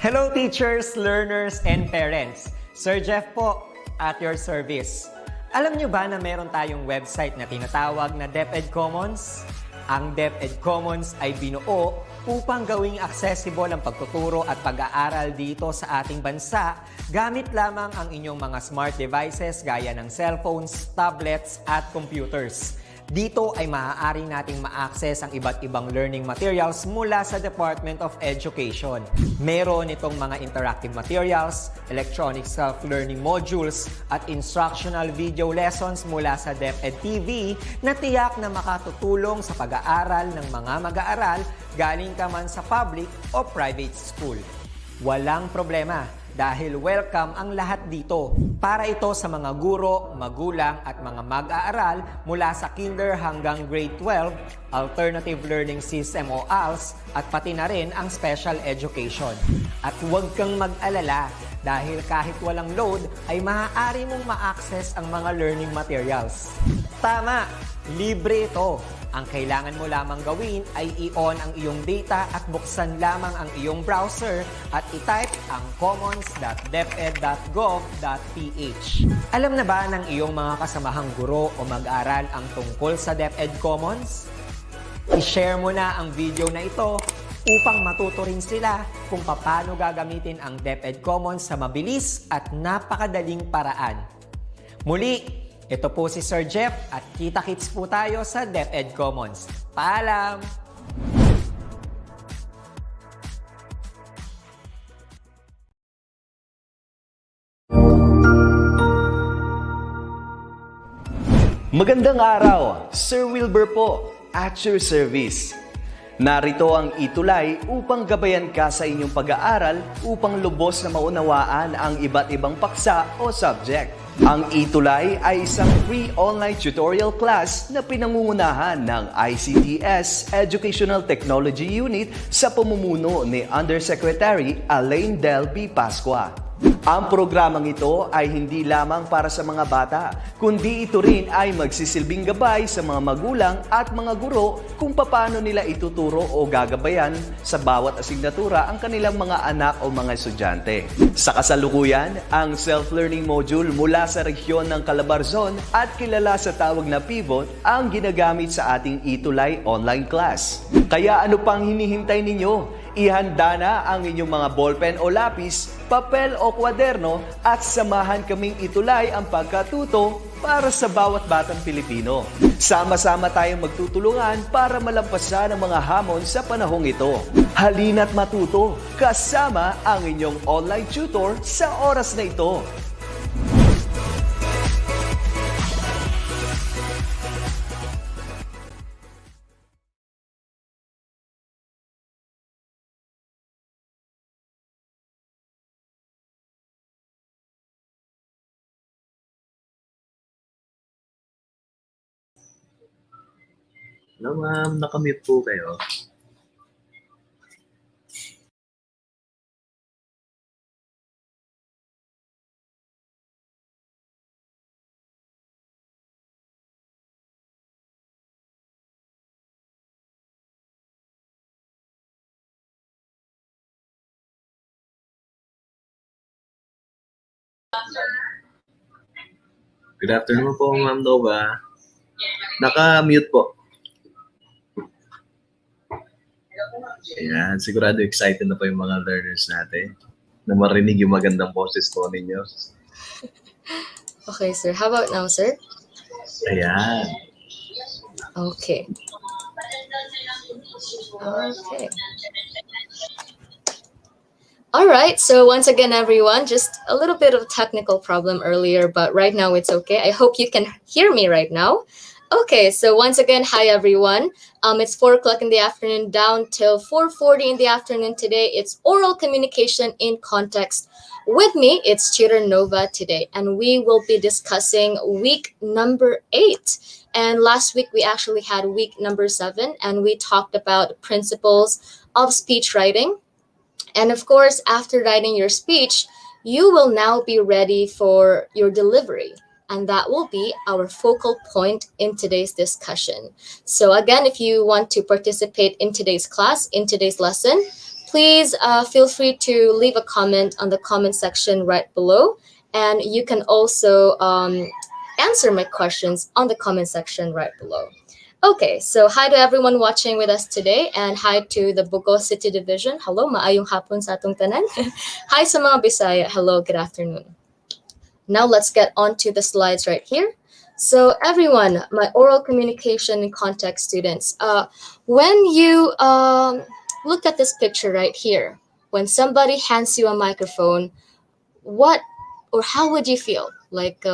Hello teachers, learners, and parents. Sir Jeff po, at your service. Alam nyo ba na meron tayong website na tinatawag na DepEd Commons? Ang DepEd Commons ay binuo upang gawing accessible ang pagtuturo at pag-aaral dito sa ating bansa gamit lamang ang inyong mga smart devices gaya ng cellphones, tablets, at computers. Dito ay maaari nating ma-access ang iba't ibang learning materials mula sa Department of Education. Meron itong mga interactive materials, electronic self-learning modules, at instructional video lessons mula sa DepEd TV na tiyak na makatutulong sa pag-aaral ng mga mag-aaral galing ka man sa public o private school. Walang problema dahil welcome ang lahat dito. Para ito sa mga guro, magulang at mga mag-aaral mula sa kinder hanggang grade 12, Alternative Learning System o ALS, at pati na rin ang special education. At huwag kang mag-alala dahil kahit walang load ay maaari mong ma-access ang mga learning materials. Tama! Libre ito. Ang kailangan mo lamang gawin ay i-on ang iyong data at buksan lamang ang iyong browser at i-type ang commons.deped.gov.ph. Alam na ba ng iyong mga kasamahang guro o mag-aral ang tungkol sa DepEd Commons? I-share mo na ang video na ito upang matuto rin sila kung paano gagamitin ang DepEd Commons sa mabilis at napakadaling paraan. Muli, ito po si Sir Jeff at kita-kits po tayo sa DepEd Commons. Paalam! Magandang araw! Sir Wilbur po, at your service. Narito ang ETULay upang gabayan ka sa inyong pag-aaral upang lubos na maunawaan ang iba't ibang paksa o subject. Ang ETULay ay isang free online tutorial class na pinangungunahan ng DepEd Educational Technology Unit sa pamumuno ni Undersecretary Elaine Del B. Pascua. Ang programang ito ay hindi lamang para sa mga bata, kundi ito rin ay magsisilbing gabay sa mga magulang at mga guro kung paano nila ituturo o gagabayan sa bawat asignatura ang kanilang mga anak o mga estudyante. Sa kasalukuyan, ang self-learning module mula sa rehiyon ng Calabarzon at kilala sa tawag na pivot ang ginagamit sa ating ETULay online class. Kaya ano pang hinihintay ninyo? Ihanda na ang inyong mga ballpen o lapis, papel o kwaderno at samahan kaming itulay ang pagkatuto para sa bawat batang Pilipino. Sama-sama tayong magtutulungan para malampasan ang mga hamon sa panahong ito. Halina't matuto kasama ang inyong online tutor sa oras na ito. Hello ma'am, nakamute po kayo. Good afternoon po ma'am Nova. Naka-mute po. Ayan, sigurado excited na po yung mga learners natin na marinig yung magandang boses po ninyo. Okay, sir. How about now, sir? Ayan. Okay. Okay. All right. So once again, everyone, just a little bit of technical problem earlier, but right now it's okay. I hope you can hear me right now. Okay, so once again, hi everyone. It's 4 o'clock in the afternoon down till 4:40 in the afternoon today. It's oral communication in context. With me, it's Tutor Nova today, and we will be discussing week number 8. And last week, we actually had week number 7, and we talked about principles of speech writing. And of course, after writing your speech, you will now be ready for your delivery. And that will be our focal point in today's discussion. So again, if you want to participate in today's class, in today's lesson, please feel free to leave a comment on the comment section right below. And you can also answer my questions on the comment section right below. Okay, so hi to everyone watching with us today, and hi to the Bugos City Division. Hello, maayong hapon sa atong tanan. Hi sa mga Bisaya. Hello, good afternoon. Now let's get on to the slides right here. So everyone, my oral communication and context students, when you look at this picture right here, when somebody hands you a microphone, what or how would you feel? Like,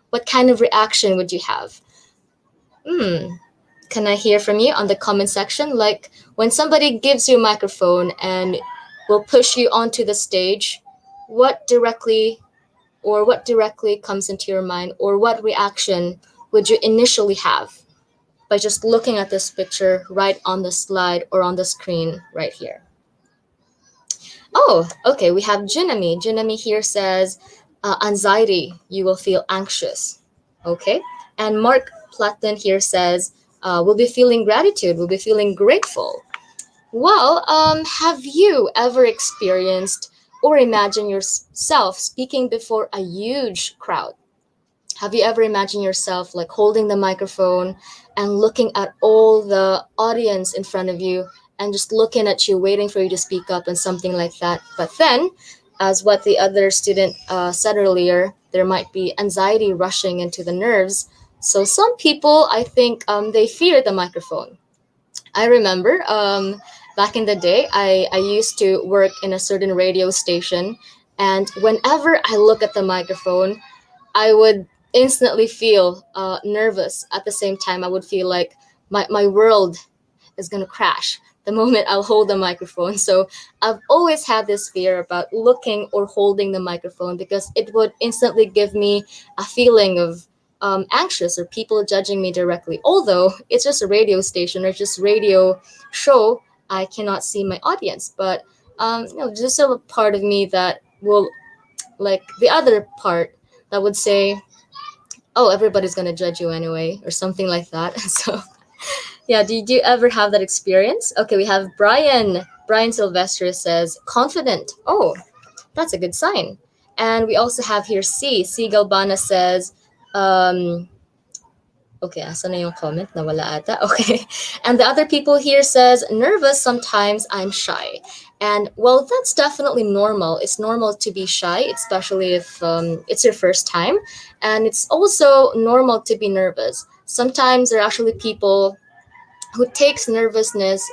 what kind of reaction would you have? Can I hear from you on the comment section? Like when somebody gives you a microphone and will push you onto the stage, what directly comes into your mind, or what reaction would you initially have by just looking at this picture right on the slide or on the screen right here? Oh, okay, we have Junami. Junami here says, anxiety, you will feel anxious. Okay, and Mark Platten here says, we'll be feeling gratitude, we'll be feeling grateful. Well, have you ever experienced or imagined yourself speaking before a huge crowd? Have you ever imagined yourself like holding the microphone and looking at all the audience in front of you and just looking at you, waiting for you to speak up and something like that? But then, as what the other student said earlier, there might be anxiety rushing into the nerves. So some people, I think, they fear the microphone. I remember back in the day, I used to work in a certain radio station. And whenever I look at the microphone, I would instantly feel nervous. At the same time, I would feel like my world is going to crash the moment I'll hold the microphone. So I've always had this fear about looking or holding the microphone because it would instantly give me a feeling of anxious or people judging me directly. Although it's just a radio station or just radio show, I cannot see my audience. But there's still a part of me that will, like the other part, that would say, oh, everybody's gonna judge you anyway, or something like that. So yeah, did you ever have that experience? Okay, we have Brian. Brian Sylvester says, confident. Oh, that's a good sign. And we also have here C. Galbana says, okay, asan na yung comment? Nawala ata. Okay. And the other people here says, nervous, sometimes I'm shy. And well, that's definitely normal. It's normal to be shy, especially if it's your first time. And it's also normal to be nervous. Sometimes there are actually people who takes nervousness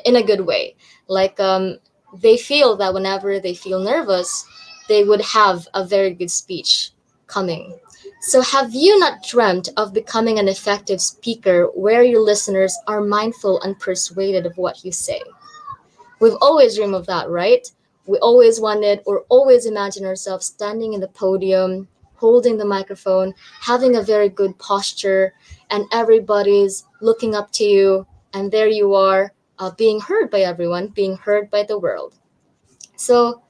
in a good way. Like they feel that whenever they feel nervous, they would have a very good speech coming. So have you not dreamt of becoming an effective speaker where your listeners are mindful and persuaded of what you say? We've always dreamed of that, right? We always wanted or always imagined ourselves standing in the podium, holding the microphone, having a very good posture, and everybody's looking up to you, and there you are, being heard by everyone, being heard by the world. So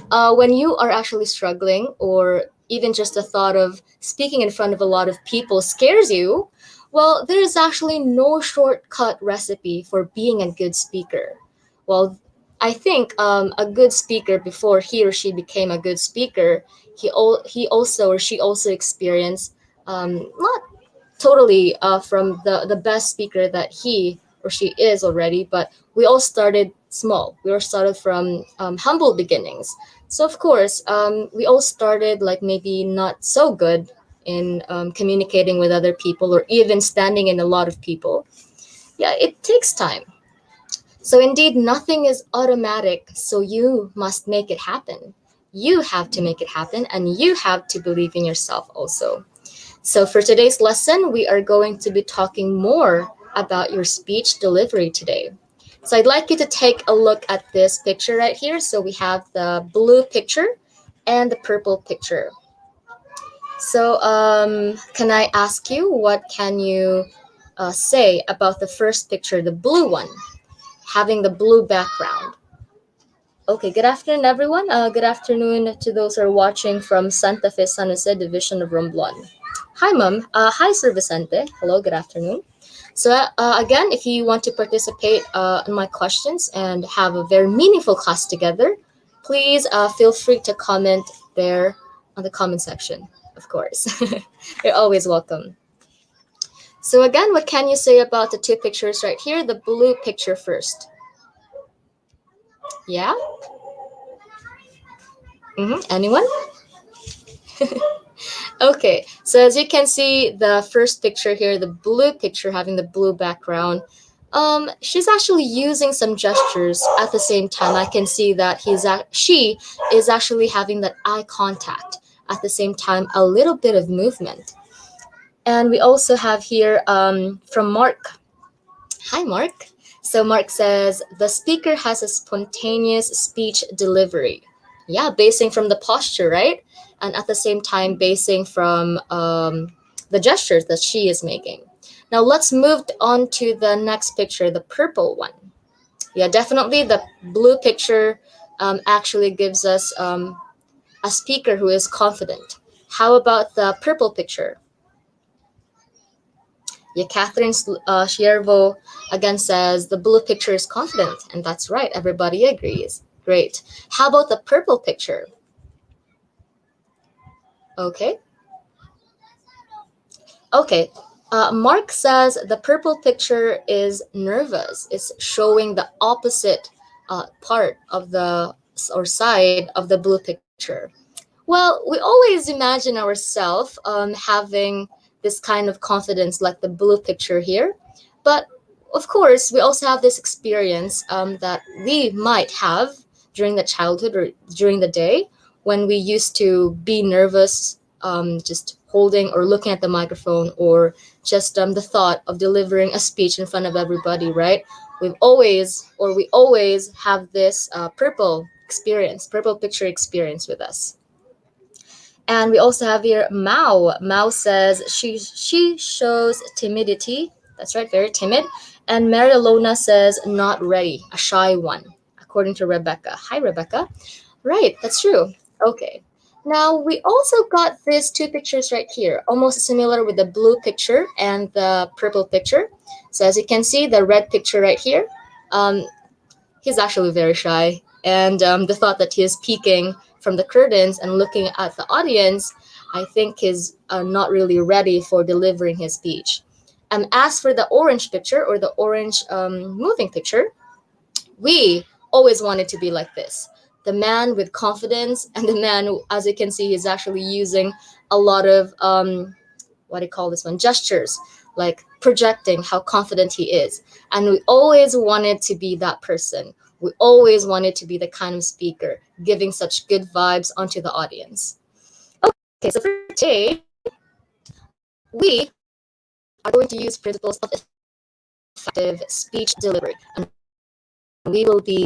when you are actually struggling, or even just the thought of speaking in front of a lot of people scares you, well, there is actually no shortcut recipe for being a good speaker. Well, I think a good speaker, before he or she became a good speaker, he also or she also experienced not totally from the best speaker that he or she is already, but we all started small. We all started from humble beginnings. So of course, we all started like maybe not so good in communicating with other people or even standing in a lot of people. Yeah, it takes time. So indeed, nothing is automatic. So you must make it happen. You have to make it happen, and you have to believe in yourself also. So for today's lesson, we are going to be talking more about your speech delivery today. So I'd like you to take a look at this picture right here. So we have the blue picture and the purple picture. So can I ask you, what can you say about the first picture, the blue one, having the blue background? Okay, good afternoon, everyone. Good afternoon to those who are watching from Santa Fe, San Jose Division of Romblon. Hi, Ma'am. Hi, Sir Vicente. Hello, good afternoon. So again, if you want to participate in my questions and have a very meaningful class together, please feel free to comment there on the comment section, of course. You're always welcome. So again, what can you say about the two pictures right here? The blue picture first. Yeah? Anyone? Okay, so as you can see, the first picture here, the blue picture having the blue background, she's actually using some gestures at the same time. I can see that she is actually having that eye contact at the same time, a little bit of movement. And we also have here from Mark. Hi, Mark. So Mark says, the speaker has a spontaneous speech delivery. Yeah, basing from the posture, right? And at the same time, basing from the gestures that she is making. Now let's move on to the next picture, the purple one. Yeah, definitely the blue picture actually gives us a speaker who is confident. How about the purple picture? Yeah, Catherine Siervo again says the blue picture is confident, and that's right. Everybody agrees. Great. How about the purple picture? Okay. Okay. Mark says the purple picture is nervous. It's showing the opposite part of the or side of the blue picture. Well, we always imagine ourselves having this kind of confidence like the blue picture here. But of course, we also have this experience that we might have during the childhood or during the day when we used to be nervous, just holding or looking at the microphone, or just the thought of delivering a speech in front of everybody, right? We always have this purple picture experience with us. And we also have here Mao. Mao says she shows timidity. That's right, very timid. And Maria Lona says not ready, a shy one, according to Rebecca. Hi, Rebecca. Right, that's true. Okay. Now we also got these two pictures right here, almost similar with the blue picture and the purple picture. So as you can see, the red picture right here, he's actually very shy. And the thought that he is peeking from the curtains and looking at the audience, I think is not really ready for delivering his speech. And as for the orange picture or the orange moving picture, we always wanted to be like this. The man with confidence, and the man who, as you can see, is actually using a lot of, what do you call this one, gestures, like projecting how confident he is. And we always wanted to be that person. We always wanted to be the kind of speaker giving such good vibes onto the audience. Okay, so for today, we are going to use principles of effective speech delivery. And we will be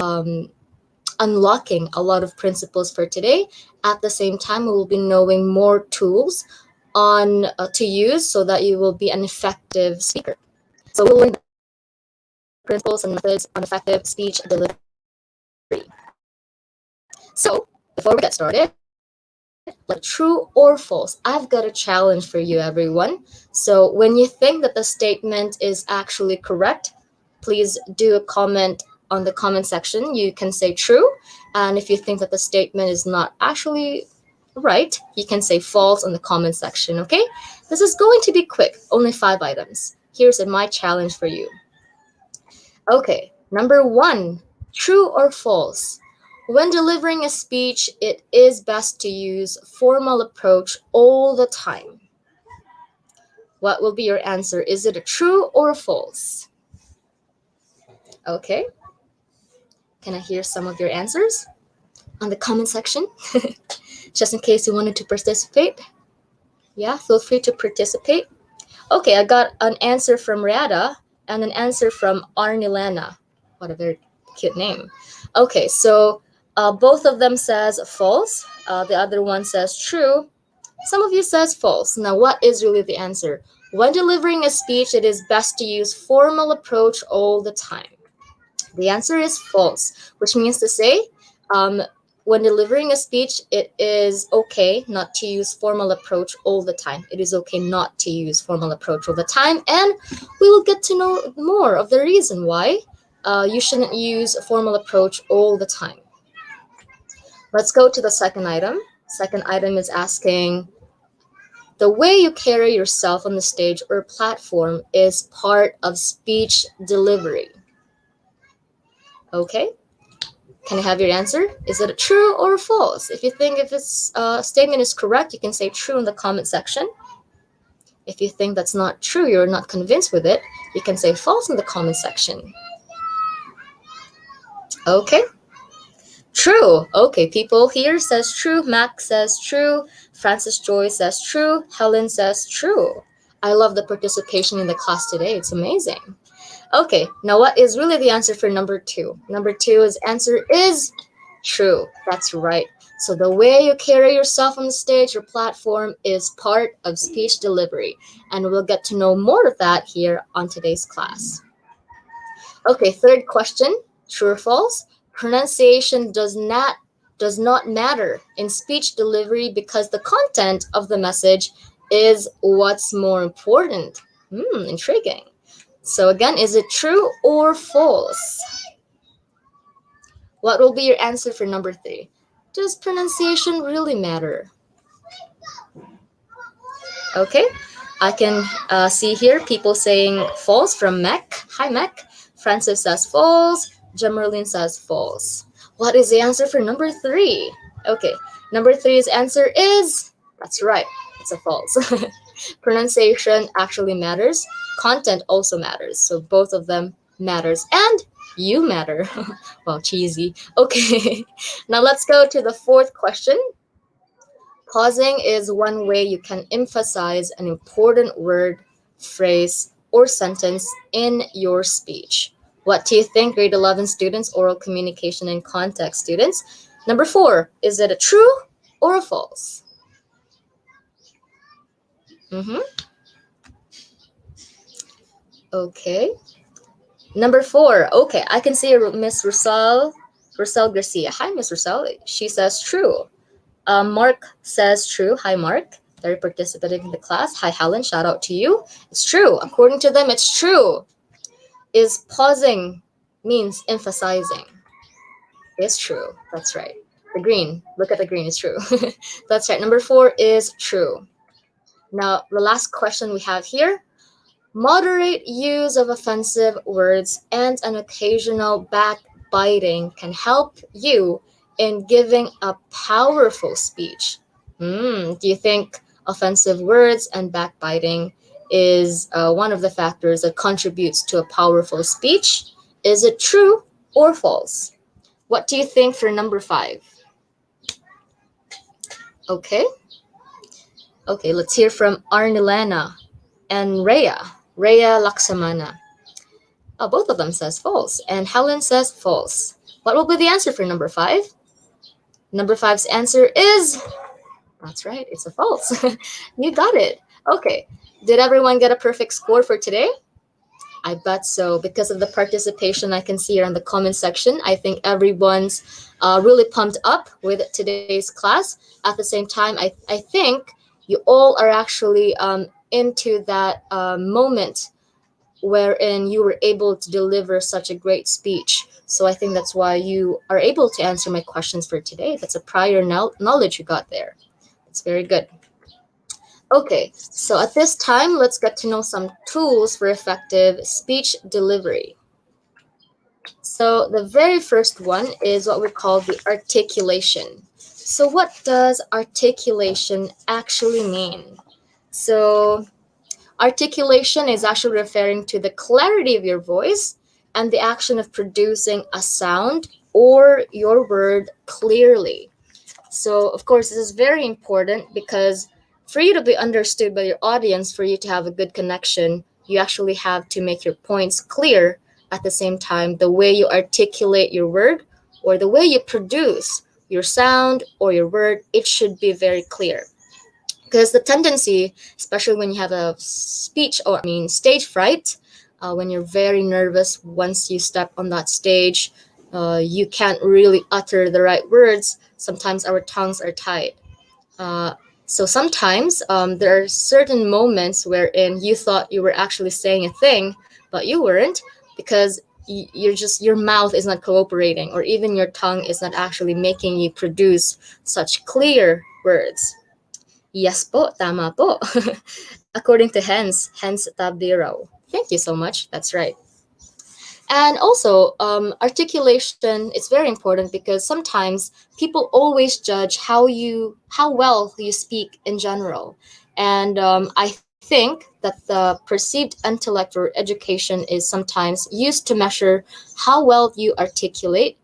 unlocking a lot of principles for today. At the same time, we will be knowing more tools on to use so that you will be an effective speaker. So we'll learn principles and methods on effective speech delivery. So before we get started, like true or false, I've got a challenge for you, everyone. So when you think that the statement is actually correct, please do a comment on the comment section. You can say true. And if you think that the statement is not actually right, you can say false on the comment section, okay? This is going to be quick, only 5 items. Here's my challenge for you. Okay, number 1, true or false? When delivering a speech, it is best to use formal approach all the time. What will be your answer? Is it a true or a false? Okay. Can I hear some of your answers on the comment section? Just in case you wanted to participate. Yeah, feel free to participate. Okay, I got an answer from Riada and an answer from Arnilana. What a very cute name. Okay, so both of them says false. The other one says true. Some of you says false. Now, what is really the answer? When delivering a speech, it is best to use formal approach all the time. The answer is false, which means to say when delivering a speech, it is okay not to use formal approach all the time. It is okay not to use formal approach all the time, and we will get to know more of the reason why you shouldn't use a formal approach all the time. Let's go to the second item. Second item is asking, the way you carry yourself on the stage or platform is part of speech delivery. Okay, can I have your answer? Is it a true or false? If you think if this statement is correct, you can say true in the comment section. If you think that's not true, you're not convinced with it, you can say false in the comment section. Okay, true. Okay, people here says true. Mac says true. Francis Joy says true. Helen says true. I love the participation in the class today. It's amazing. Okay, now what is really the answer for number 2? Number 2's answer is true. That's right. So the way you carry yourself on the stage or platform is part of speech delivery. And we'll get to know more of that here on today's class. Okay, third question, true or false? Pronunciation does not matter in speech delivery because the content of the message is what's more important. Intriguing. So again, is it true or false? What will be your answer for number 3? Does pronunciation really matter? Okay, I can see here people saying false from Mech. Hi, Mech. Francis says false. Jamerlin says false. What is the answer for number 3? Okay, number 3's answer is, that's right, it's a false. Pronunciation actually matters. Content also matters. So both of them matters. And you matter. Wow, cheesy. Okay, now let's go to the fourth question. Pausing is one way you can emphasize an important word, phrase, or sentence in your speech. What do you think, grade 11 students, oral communication and context students? Number 4, is it a true or a false? Okay. Number 4. Okay, I can see Miss Rosal Garcia. Hi, Miss Rosal. She says true. Mark says true. Hi, Mark. Very participative in the class. Hi, Helen. Shout out to you. It's true. According to them, it's true. Is pausing means emphasizing. It's true. That's right. The green. Look at the green. It's true. That's right. Number 4 is true. Now, the last question we have here. Moderate use of offensive words and an occasional backbiting can help you in giving a powerful speech. Do you think offensive words and backbiting is one of the factors that contributes to a powerful speech? Is it true or false? What do you think for number 5? Okay, let's hear from Arnilena and Rhea Laksamana. Both of them says false, and Helen says false. What will be the answer for number 5? Number 5's answer is, that's right, it's a false. You got it. Okay, did everyone get a perfect score for today? I bet so. Because of the participation I can see here in the comment section, I think everyone's really pumped up with today's class. At the same time, I think you all are actually into that moment wherein you were able to deliver such a great speech. So I think that's why you are able to answer my questions for today. That's a prior knowledge you got there. It's very good. Okay, so at this time, let's get to know some tools for effective speech delivery. So the very first one is what we call the articulation. So what does articulation actually mean? So articulation is actually referring to the clarity of your voice and the action of producing a sound or your word clearly. So, of course, this is very important because for you to be understood by your audience, for you to have a good connection, you actually have to make your points clear. At the same time, the way you articulate your word or the way you produce your sound or your word, it should be very clear. Because the tendency, especially when you have a stage fright, when you're very nervous once you step on that stage, you can't really utter the right words. Sometimes our tongues are tied. Uh, so sometimes there are certain moments wherein you thought you were actually saying a thing, but you weren't, because your mouth is not cooperating, or even your tongue is not actually making you produce such clear words. Yes po, tama po. According to hence tabdiro. Thank you so much. That's right. And also, articulation is very important because sometimes people always judge how well you speak in general. And I think that the perceived intellect or education is sometimes used to measure how well you articulate,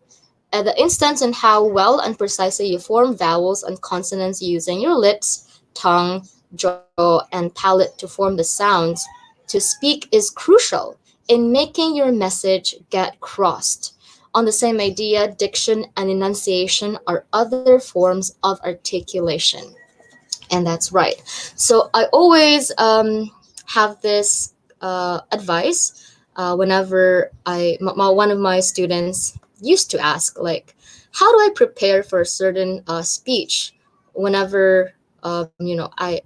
the instance in how well and precisely you form vowels and consonants using your lips, tongue, jaw, and palate to form the sounds to speak is crucial in making your message get crossed. On the same idea, diction and enunciation are other forms of articulation. And that's right. So I always have this advice whenever one of my students used to ask, like, how do I prepare for a certain speech whenever I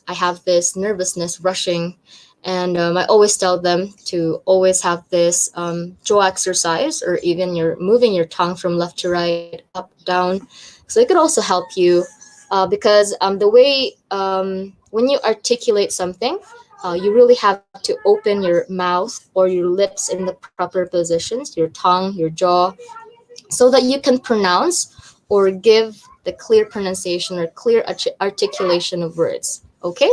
have this nervousness rushing. And I always tell them to always have this jaw exercise, or even you're moving your tongue from left to right, up, down. So it could also help you because the way when you articulate something, you really have to open your mouth or your lips in the proper positions, your tongue, your jaw, so that you can pronounce or give the clear pronunciation or clear articulation of words. Okay?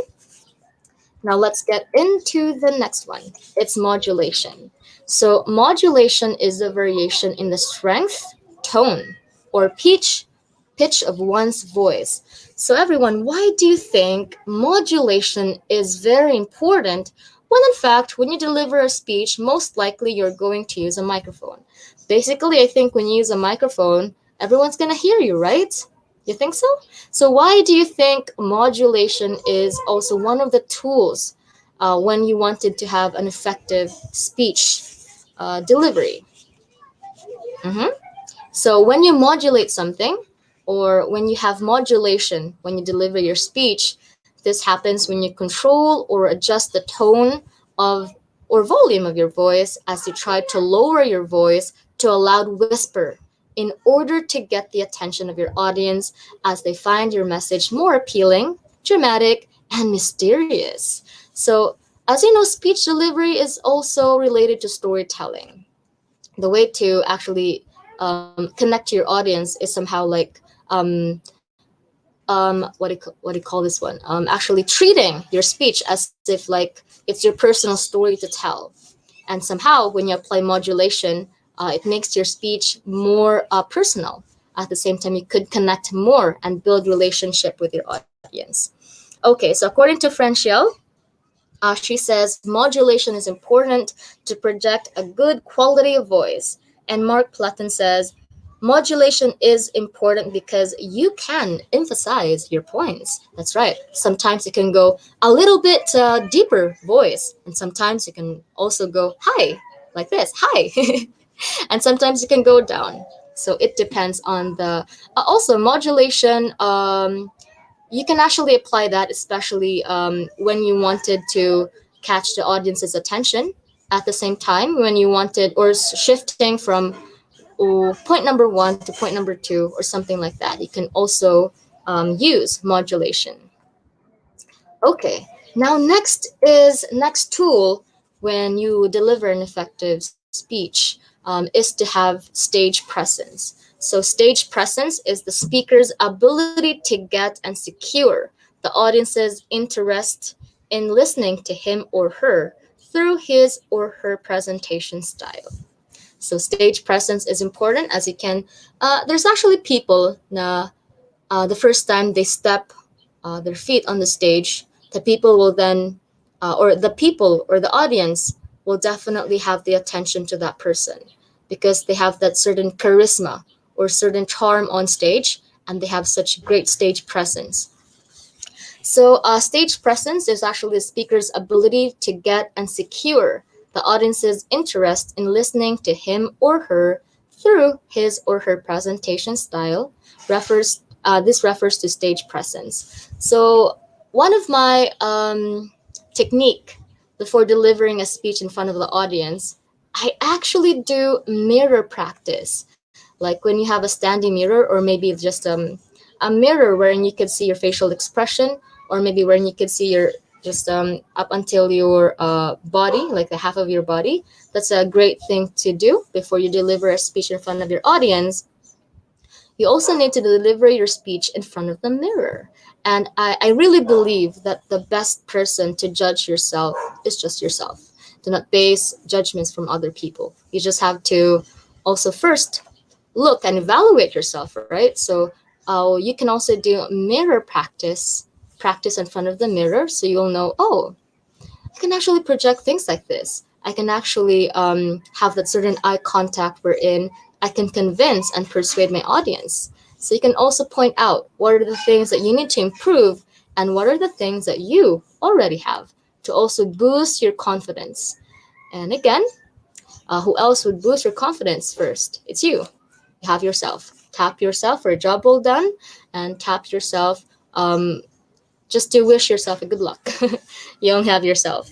Now let's get into the next one. It's modulation. So modulation is the variation in the strength, tone, or pitch of one's voice. So everyone, why do you think modulation is very important when in fact when you deliver a speech, most likely you're going to use a microphone? Basically, I think when you use a microphone, everyone's going to hear you, right? You think so? So why do you think modulation is also one of the tools when you wanted to have an effective speech delivery? Mhm. So when you modulate something, or when you have modulation, when you deliver your speech, this happens when you control or adjust the tone of or volume of your voice as you try to lower your voice to a loud whisper in order to get the attention of your audience as they find your message more appealing, dramatic, and mysterious. So, as you know, speech delivery is also related to storytelling. The way to actually connect to your audience is somehow like what do you call this one? Actually treating your speech as if like it's your personal story to tell. And somehow, when you apply modulation, it makes your speech more personal. At the same time, you could connect more and build relationship with your audience. Okay, so according to Franciel, she says modulation is important to project a good quality of voice. And Mark Platten says modulation is important because you can emphasize your points. That's right. Sometimes you can go a little bit deeper voice, and sometimes you can also go high, like this, hi. And sometimes you can go down. So it depends on the. Also, modulation. You can actually apply that, especially when you wanted to catch the audience's attention. At the same time, when you wanted or shifting from point number one to point number two or something like that, you can also use modulation. Okay, now next tool when you deliver an effective speech is to have stage presence. So stage presence is the speaker's ability to get and secure the audience's interest in listening to him or her through his or her presentation style. So stage presence is important as you can. There's actually people na the first time they step their feet on the stage, the people will then, or the people or the audience will definitely have the attention to that person because they have that certain charisma or certain charm on stage, and they have such great stage presence. So, stage presence is actually the speaker's ability to get and secure the audience's interest in listening to him or her through his or her presentation style. This refers to stage presence. So one of my technique before delivering a speech in front of the audience, I actually do mirror practice. Like when you have a standing mirror, or maybe just a mirror wherein you could see your facial expression, or maybe wherein you could see your just up until your body, like the half of your body. That's a great thing to do before you deliver a speech in front of your audience. You also need to deliver your speech in front of the mirror. And I really believe that the best person to judge yourself is just yourself. Do not base judgments from other people. You just have to also first look and evaluate yourself, right? So you can also do mirror practice in front of the mirror, so you'll know, oh, I can actually project things like this. I can actually have that certain eye contact wherein I can convince and persuade my audience. So you can also point out what are the things that you need to improve and what are the things that you already have to also boost your confidence. And again, who else would boost your confidence first? It's you. You have yourself. Tap yourself for a job well done, and tap yourself just to wish yourself a good luck. You don't have yourself.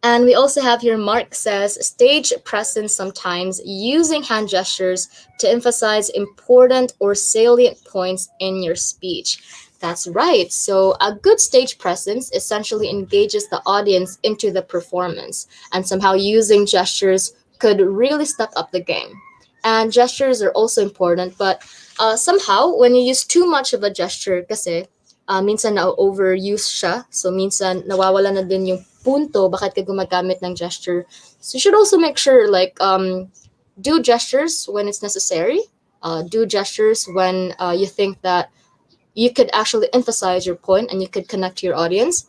And we also have here, Mark says, stage presence sometimes using hand gestures to emphasize important or salient points in your speech. That's right. So a good stage presence essentially engages the audience into the performance, and somehow using gestures could really step up the game. And gestures are also important, but somehow when you use too much of a gesture, kasi minsan na-overuse siya. So minsan nawawala na din yung punto bakit ka gumagamit ng gesture. So you should also make sure like do gestures when it's necessary. Do gestures when you think that you could actually emphasize your point and you could connect to your audience.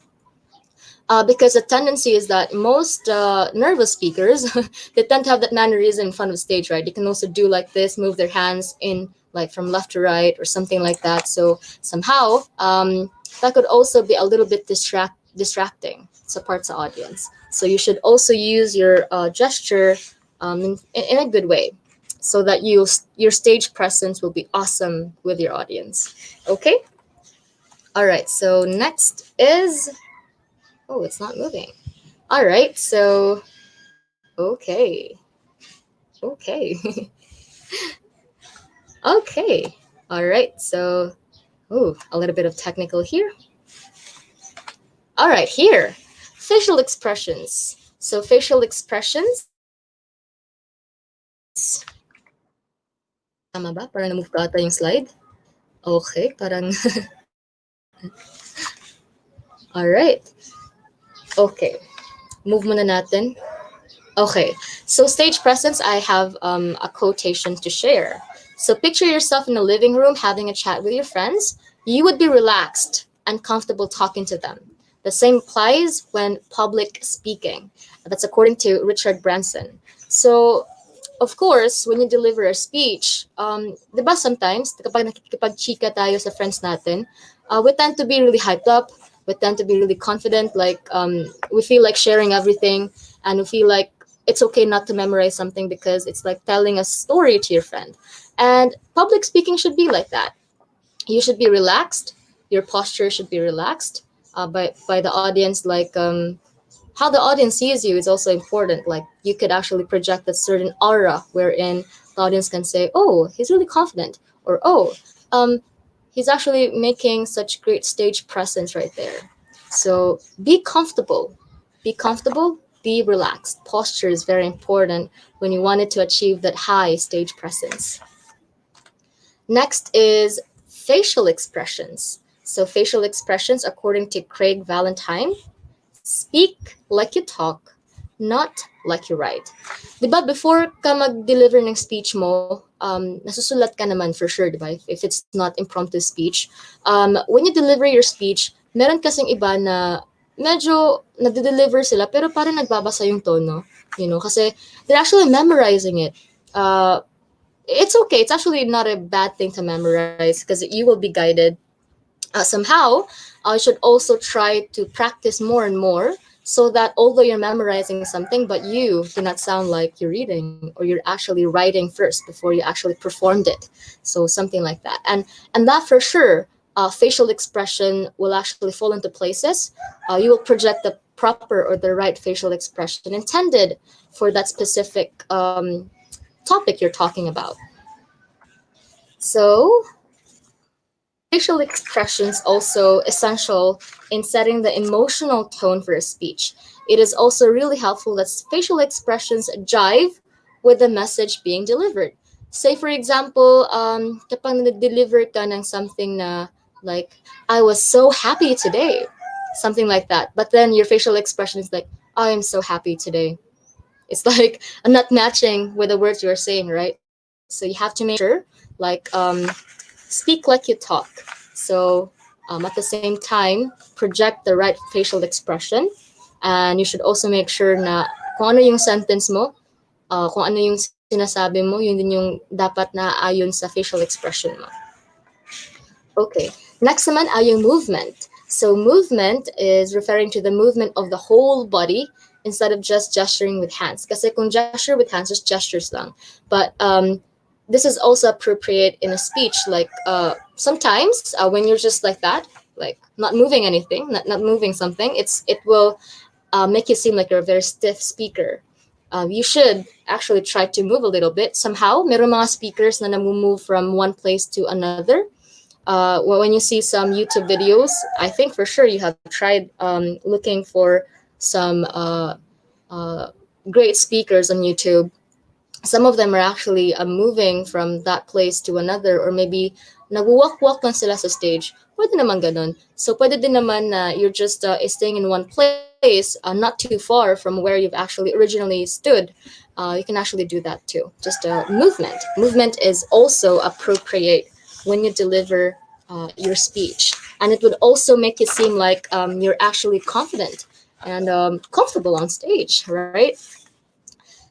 Because the tendency is that most nervous speakers, they tend to have that mannerism in front of the stage, right? They can also do like this, move their hands in like from left to right or something like that. So somehow that could also be a little bit distracting to parts of the audience. So you should also use your gesture in a good way, so that your stage presence will be awesome with your audience. Okay. All right. So next is, oh, it's not moving. All right. So, okay. Okay. Okay. All right. So, oh, a little bit of technical here. All right. Here, facial expressions. So facial expressions. Tama ba? Parang na-move ka ata yung slide. Okay. Parang. All right. Okay. Move muna natin. Okay. So stage presence, I have a quotation to share. So picture yourself in a living room having a chat with your friends. You would be relaxed and comfortable talking to them. The same applies when public speaking. That's according to Richard Branson. So, of course, when you deliver a speech, diba sometimes, kapag nakikipag-chika tayo sa friends natin, we tend to be really hyped up. We tend to be really confident. Like, we feel like sharing everything, and we feel like it's okay not to memorize something because it's like telling a story to your friend. And public speaking should be like that. You should be relaxed. Your posture should be relaxed by the audience. Like how the audience sees you is also important. Like you could actually project a certain aura wherein the audience can say, "Oh, he's really confident," or "Oh, he's actually making such great stage presence right there." So be comfortable. Be comfortable. Be relaxed. Posture is very important when you wanted to achieve that high stage presence. Next is facial expressions. So facial expressions, according to Craig Valentine, speak like you talk, not like you write. Diba, before ka mag-deliver ng speech mo, nasusulat ka naman for sure, diba? If it's not impromptu speech. When you deliver your speech, meron kasing iba na medyo nade-deliver sila pero parang nagbabasa yung tono, kasi they're actually memorizing it. It's okay. It's actually not a bad thing to memorize because you will be guided. Somehow, I should also try to practice more and more so that although you're memorizing something, but you do not sound like you're reading, or you're actually writing first before you actually performed it. So something like that. And that for sure, facial expression will actually fall into places. You will project the proper or the right facial expression intended for that specific topic you're talking about. So facial expressions also essential in setting the emotional tone for a speech. It is also really helpful that facial expressions jive with the message being delivered. Say for example, kapag deliver ka ng something na like, I was so happy today, something like that. But then your facial expression is like, I am so happy today. It's like not matching with the words you're saying, right? So you have to make sure, like, speak like you talk. So at the same time, project the right facial expression. And you should also make sure na kung ano yung sentence mo, kung ano yung sinasabi mo, yun din yung dapat na ayon sa facial expression mo. Okay, next naman ay yung movement. So movement is referring to the movement of the whole body instead of just gesturing with hands. Kasi kung gesture with hands, just gestures lang. But this is also appropriate in a speech. Like sometimes when you're just like that, like not moving anything, not moving something, it will make you seem like you're a very stiff speaker. You should actually try to move a little bit. Somehow, meron mga speakers na move from one place to another. When you see some YouTube videos, I think for sure you have tried looking for some great speakers on YouTube. Some of them are actually moving from that place to another, or maybe nagwalk-walk lang sila sa stage. Pwede naman ganun. So pwede din naman na you're just staying in one place, not too far from where you've actually originally stood. You can actually do that too. Just movement. Movement is also appropriate when you deliver your speech. And it would also make you seem like you're actually confident and comfortable on stage, right?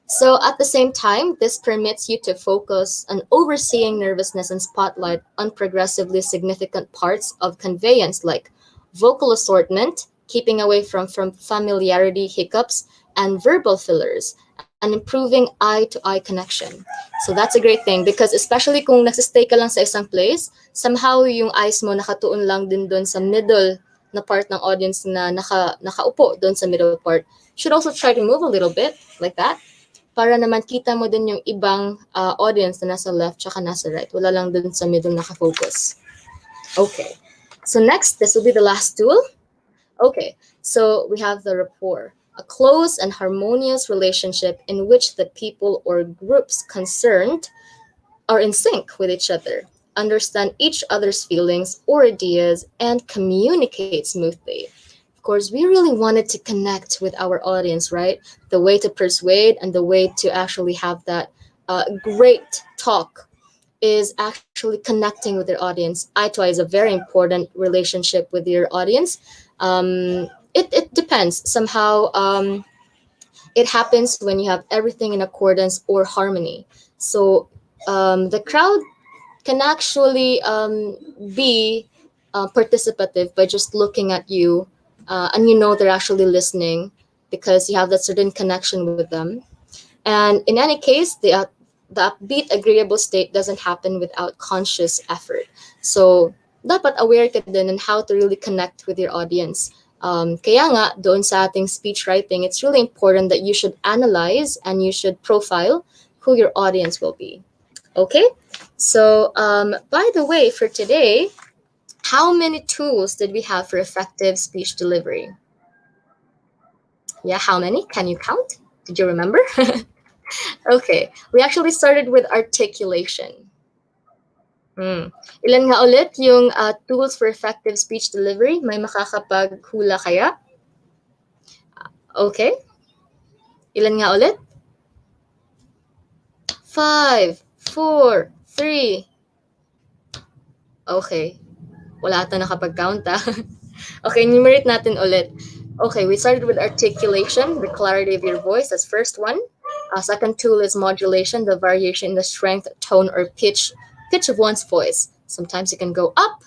So at the same time, this permits you to focus on overseeing nervousness and spotlight on progressively significant parts of conveyance like vocal assortment, keeping away from familiarity hiccups, and verbal fillers, and improving eye-to-eye connection. So that's a great thing because especially kung nagsistay ka lang sa isang place, somehow yung eyes mo nakatuon lang din doon sa middle na part ng audience na nakaupo doon sa middle part. You should also try to move a little bit like that para naman kita mo din yung ibang audience na nasa left tsaka nasa right. Wala lang dun sa middle nakafocus. Okay. So next, this will be the last tool. Okay. So we have the rapport, a close and harmonious relationship in which the people or groups concerned are in sync with each other, understand each other's feelings or ideas, and communicate smoothly. Of course, we really wanted to connect with our audience, right? The way to persuade and the way to actually have that great talk is actually connecting with your audience. Eye to eye is a very important relationship with your audience. It depends. Somehow it happens when you have everything in accordance or harmony. So the crowd can actually be participative by just looking at you, and you know they're actually listening because you have that certain connection with them. And in any case, the upbeat, agreeable state doesn't happen without conscious effort. So dapat aware ka din on how to really connect with your audience. Kaya nga, doon sa ating speech writing, it's really important that you should analyze and you should profile who your audience will be. Okay? So, by the way, for today, how many tools did we have for effective speech delivery? Yeah, how many? Can you count? Did you remember? Okay, we actually started with articulation. Ilan nga ulit yung tools for effective speech delivery? May makakapaghula kaya? Okay. Ilan nga ulit? 5, 4, 3. Okay. Wala ata nakapag-count Okay, enumerate natin ulit. Okay, we started with articulation, the clarity of your voice. That's first one. Second tool is modulation, the variation in the strength, tone, or pitch of one's voice. Sometimes you can go up,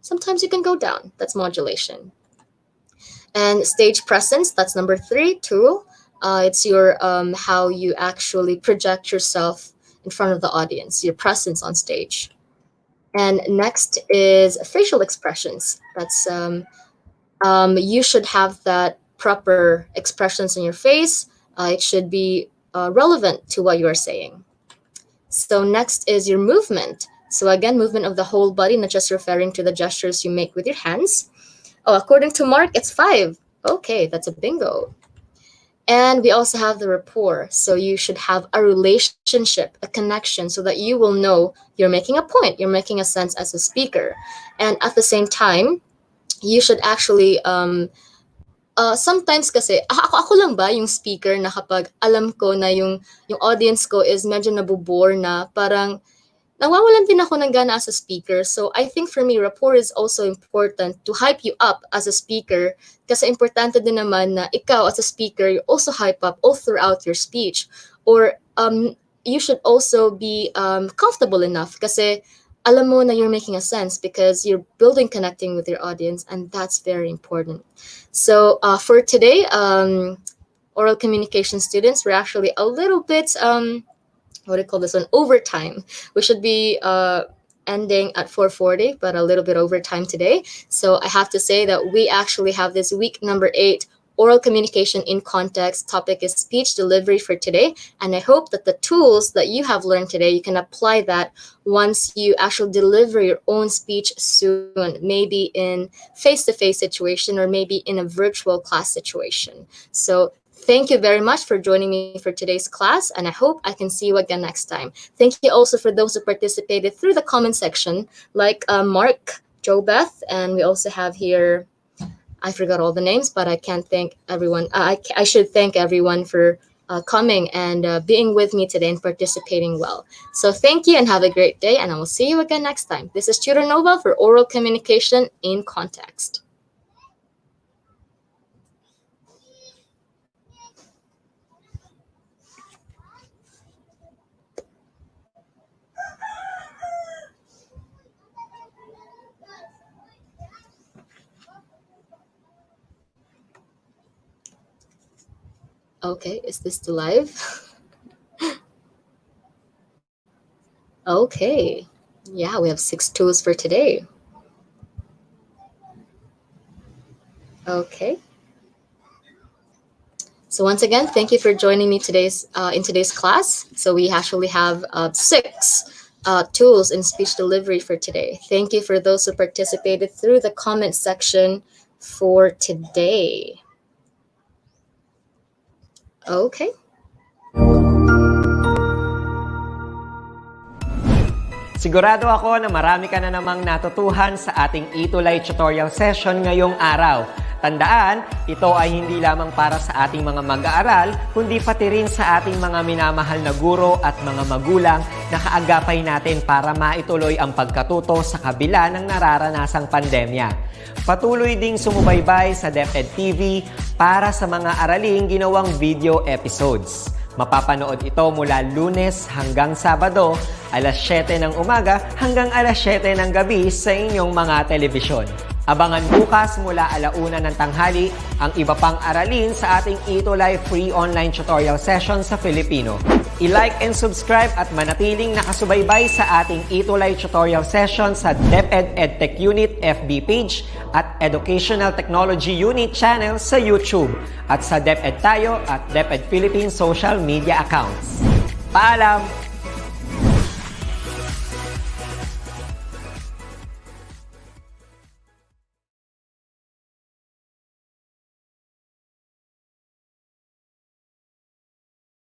sometimes you can go down. That's modulation. And stage presence, that's number 3 tool. It's your how you actually project yourself in front of the audience, your presence on stage. And next is facial expressions. That's you should have that proper expressions in your face. It should be relevant to what you are saying. So next is your movement. So again, movement of the whole body, not just referring to the gestures you make with your hands. Oh, according to Mark, it's 5. Okay, that's a bingo. And we also have the rapport. So you should have a relationship, a connection, so that you will know you're making a point, you're making a sense as a speaker. And at the same time, you should actually, sometimes kasi, ako lang ba yung speaker na kapag alam ko na yung audience ko is medyo nabubore na, parang nawawalan din ako ng gana as a speaker. So I think for me, rapport is also important to hype you up as a speaker kasi importante din naman na ikaw as a speaker, you also hype up all throughout your speech. Or you should also be comfortable enough kasi alam mo na you're making a sense because you're building connecting with your audience, and that's very important. So for today, oral communication students, we're actually a little bit what do you call this one, overtime. We should be ending at 4:40, but a little bit overtime today. So I have to say that we actually have this week number 8 oral communication in context. Topic is speech delivery for today, and I hope that the tools that you have learned today, you can apply that once you actually deliver your own speech soon, maybe in face-to-face situation or maybe in a virtual class situation. So thank you very much for joining me for today's class, and I hope I can see you again next time. Thank you also for those who participated through the comment section, like Mark, Joe Beth, and we also have here, I forgot all the names, but I can't thank everyone. I should thank everyone for coming and being with me today and participating well. So thank you and have a great day, and I will see you again next time. This is Tutor Nova for Oral Communication in Context. Okay, is this still live? Okay, yeah, we have 6 tools for today. Okay. So once again, thank you for joining me in today's class. So we actually have 6 tools in speech delivery for today. Thank you for those who participated through the comment section for today. Okay. Sigurado ako na marami ka na namang natutuhan sa ating ETULay tutorial session ngayong araw. Tandaan, ito ay hindi lamang para sa ating mga mag-aaral, kundi pati rin sa ating mga minamahal na guro at mga magulang na kaagapay natin para maituloy ang pagkatuto sa kabila ng nararanasang pandemya. Patuloy ding sumubaybay sa DepEd TV para sa mga araling ginawang video episodes. Mapapanood ito mula Lunes hanggang Sabado, alas 7 ng umaga hanggang alas 7 ng gabi sa inyong mga telebisyon. Abangan bukas mula 1:00 ng tanghali ang iba pang aralin sa ating ETULay free online tutorial session sa Filipino. I-like and subscribe at manatiling nakasubaybay sa ating ETULay tutorial session sa DepEd Edtech Unit FB page at Educational Technology Unit channel sa YouTube at sa DepEd Tayo at DepEd Philippines social media accounts. Paalam!